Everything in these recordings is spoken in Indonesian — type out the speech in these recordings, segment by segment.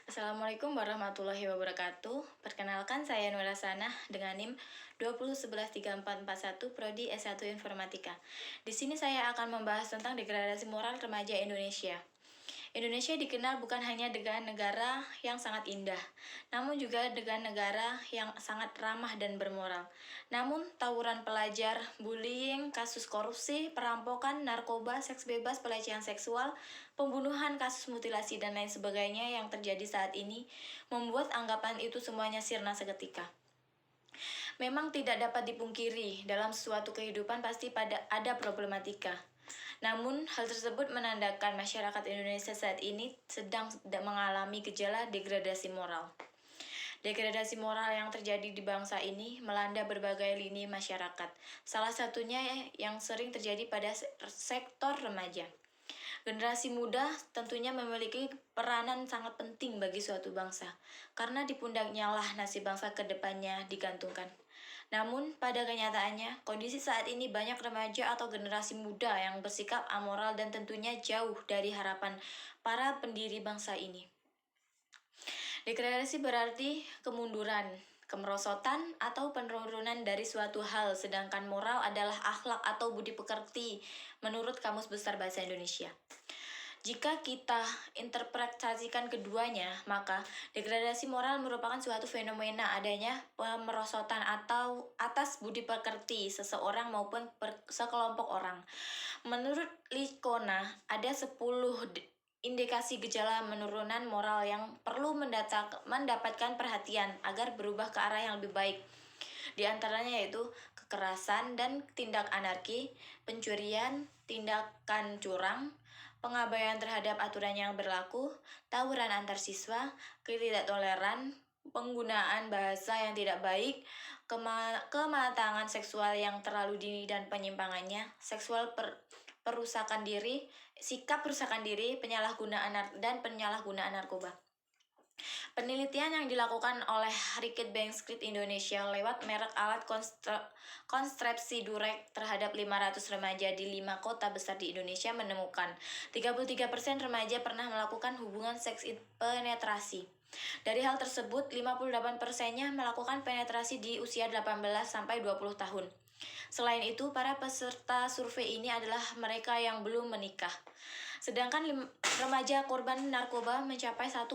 Assalamualaikum warahmatullahi wabarakatuh. Perkenalkan saya Nura Sanah dengan NIM 20113441 Prodi S1 Informatika. Di sini saya akan membahas tentang degradasi moral remaja Indonesia. Indonesia dikenal bukan hanya dengan negara yang sangat indah, namun juga dengan negara yang sangat ramah dan bermoral. Namun, tawuran pelajar, bullying, kasus korupsi, perampokan, narkoba, seks bebas, pelecehan seksual, pembunuhan, kasus mutilasi, dan lain sebagainya yang terjadi saat ini membuat anggapan itu semuanya sirna seketika. Memang tidak dapat dipungkiri, dalam suatu kehidupan pasti ada problematika. Namun, hal tersebut menandakan masyarakat Indonesia saat ini sedang mengalami gejala degradasi moral. Degradasi moral yang terjadi di bangsa ini melanda berbagai lini masyarakat. Salah satunya yang sering terjadi pada sektor remaja. Generasi muda tentunya memiliki peranan sangat penting bagi suatu bangsa, karena di pundaknya lah nasib bangsa ke depannya digantungkan. Namun, pada kenyataannya, kondisi saat ini banyak remaja atau generasi muda yang bersikap amoral dan tentunya jauh dari harapan para pendiri bangsa ini. Degradasi berarti kemunduran, kemerosotan, atau penurunan dari suatu hal, sedangkan moral adalah akhlak atau budi pekerti menurut Kamus Besar Bahasa Indonesia. Jika kita interpretasikan keduanya, maka degradasi moral merupakan suatu fenomena adanya pemerosotan atau atas budi pekerti seseorang maupun sekelompok orang. Menurut Licona, ada 10 indikasi gejala penurunan moral yang perlu mendapatkan perhatian agar berubah ke arah yang lebih baik. Di antaranya yaitu kekerasan dan tindak anarki, pencurian, tindakan curang, pengabaian terhadap aturan yang berlaku, tawuran antar siswa, ketidaktoleran, penggunaan bahasa yang tidak baik, kematangan seksual yang terlalu dini dan penyimpangannya, perusakan diri, sikap perusakan diri, penyalahgunaan narkoba. Penelitian yang dilakukan oleh Reckitt Benckiser Indonesia lewat merek alat kontrasepsi Durek terhadap 500 remaja di 5 kota besar di Indonesia menemukan 33% remaja pernah melakukan hubungan seks penetrasi. Dari hal tersebut, 58%-nya melakukan penetrasi di usia 18-20 tahun. Selain itu, para peserta survei ini adalah mereka yang belum menikah. Sedangkan remaja korban narkoba mencapai 1,1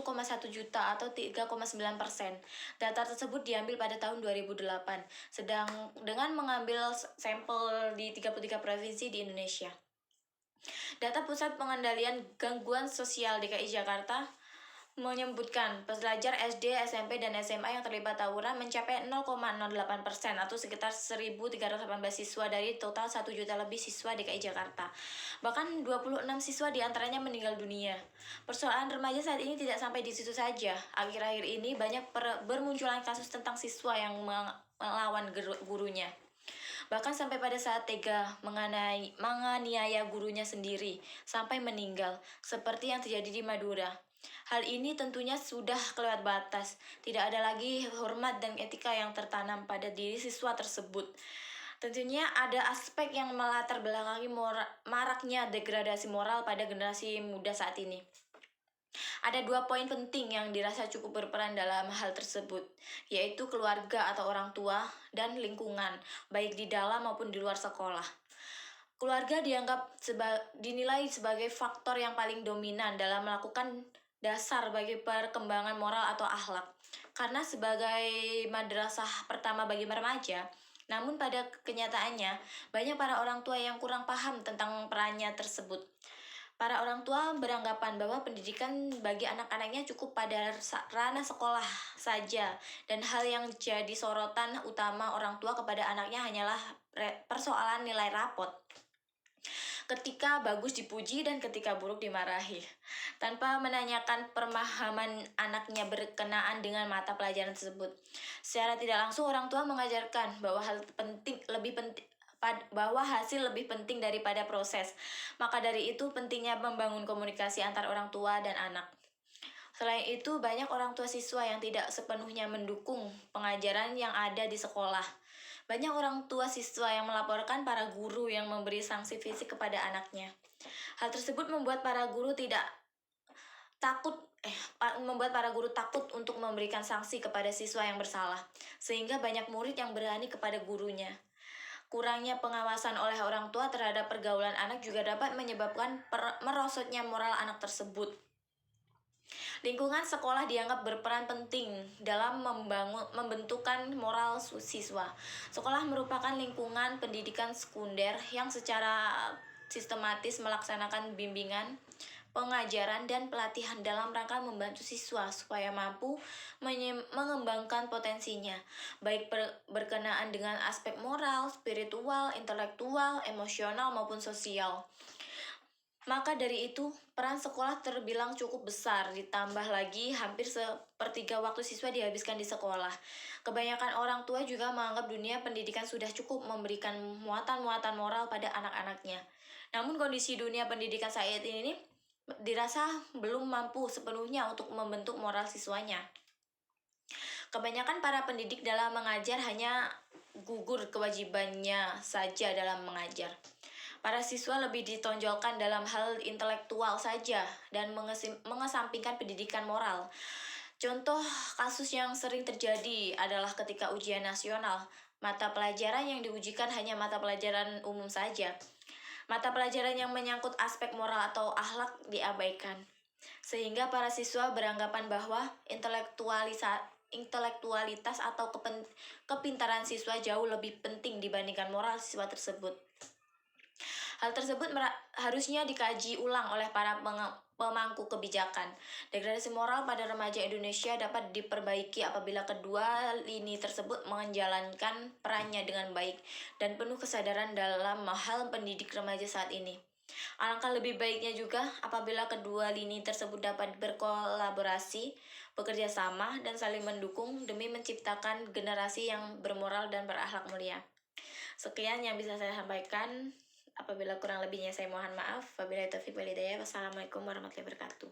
juta atau 3,9%. Data tersebut diambil pada tahun 2008, dengan mengambil sampel di 33 provinsi di Indonesia. Data Pusat Pengendalian Gangguan Sosial DKI Jakarta menyebutkan pelajar SD, SMP, dan SMA yang terlibat tawuran mencapai 0,08% atau sekitar 1.318 siswa dari total 1 juta lebih siswa DKI Jakarta. Bahkan 26 siswa diantaranya meninggal dunia. Persoalan remaja saat ini tidak sampai di situ saja. Akhir-akhir ini banyak bermunculan kasus tentang siswa yang melawan gurunya. Bahkan sampai pada saat tega menganiaya gurunya sendiri sampai meninggal, seperti yang terjadi di Madura. Hal ini tentunya sudah kelewat batas. Tidak ada lagi hormat dan etika yang tertanam pada diri siswa tersebut. Tentunya ada aspek yang melatar belakangi maraknya degradasi moral pada generasi muda saat ini. Ada 2 poin penting yang dirasa cukup berperan dalam hal tersebut, yaitu keluarga atau orang tua dan lingkungan, baik di dalam maupun di luar sekolah. Keluarga dinilai sebagai faktor yang paling dominan dalam melakukan dasar bagi perkembangan moral atau akhlak. Karena sebagai madrasah pertama bagi remaja, namun pada kenyataannya, banyak para orang tua yang kurang paham tentang perannya tersebut. Para orang tua beranggapan bahwa pendidikan bagi anak-anaknya cukup pada ranah sekolah saja, dan hal yang jadi sorotan utama orang tua kepada anaknya hanyalah persoalan nilai rapot. Ketika bagus dipuji dan ketika buruk dimarahi, tanpa menanyakan pemahaman anaknya berkenaan dengan mata pelajaran tersebut. Secara tidak langsung orang tua mengajarkan bahwa hasil lebih penting daripada proses. Maka dari itu pentingnya membangun komunikasi antar orang tua dan anak. Selain itu, banyak orang tua siswa yang tidak sepenuhnya mendukung pengajaran yang ada di sekolah. Banyak orang tua siswa yang melaporkan para guru yang memberi sanksi fisik kepada anaknya. Hal tersebut membuat para guru tidak membuat para guru takut untuk memberikan sanksi kepada siswa yang bersalah, sehingga banyak murid yang berani kepada gurunya. Kurangnya pengawasan oleh orang tua terhadap pergaulan anak juga dapat menyebabkan merosotnya moral anak tersebut. Lingkungan sekolah dianggap berperan penting dalam membentukan moral siswa. Sekolah merupakan lingkungan pendidikan sekunder yang secara sistematis melaksanakan bimbingan, pengajaran, dan pelatihan dalam rangka membantu siswa supaya mampu mengembangkan potensinya, baik berkenaan dengan aspek moral, spiritual, intelektual, emosional, maupun sosial. Maka dari itu, peran sekolah terbilang cukup besar, ditambah lagi hampir sepertiga waktu siswa dihabiskan di sekolah. Kebanyakan orang tua juga menganggap dunia pendidikan sudah cukup memberikan muatan-muatan moral pada anak-anaknya. Namun kondisi dunia pendidikan saat ini dirasa belum mampu sepenuhnya untuk membentuk moral siswanya. Kebanyakan para pendidik dalam mengajar hanya gugur kewajibannya saja dalam mengajar. Para siswa lebih ditonjolkan dalam hal intelektual saja dan mengesampingkan pendidikan moral. Contoh kasus yang sering terjadi adalah ketika ujian nasional. Mata pelajaran yang diujikan hanya mata pelajaran umum saja. Mata pelajaran yang menyangkut aspek moral atau akhlak diabaikan. Sehingga para siswa beranggapan bahwa intelektualitas atau kepintaran siswa jauh lebih penting dibandingkan moral siswa tersebut. Hal tersebut harusnya dikaji ulang oleh para pemangku kebijakan. Degradasi moral pada remaja Indonesia dapat diperbaiki apabila kedua lini tersebut menjalankan perannya dengan baik dan penuh kesadaran dalam hal pendidik remaja saat ini. Alangkah lebih baiknya juga apabila kedua lini tersebut dapat berkolaborasi, bekerja sama, dan saling mendukung demi menciptakan generasi yang bermoral dan berakhlak mulia. Sekian yang bisa saya sampaikan. Apabila kurang lebihnya saya mohon maaf. Wabillahi taufiq wal hidayah. Wassalamualaikum warahmatullahi wabarakatuh.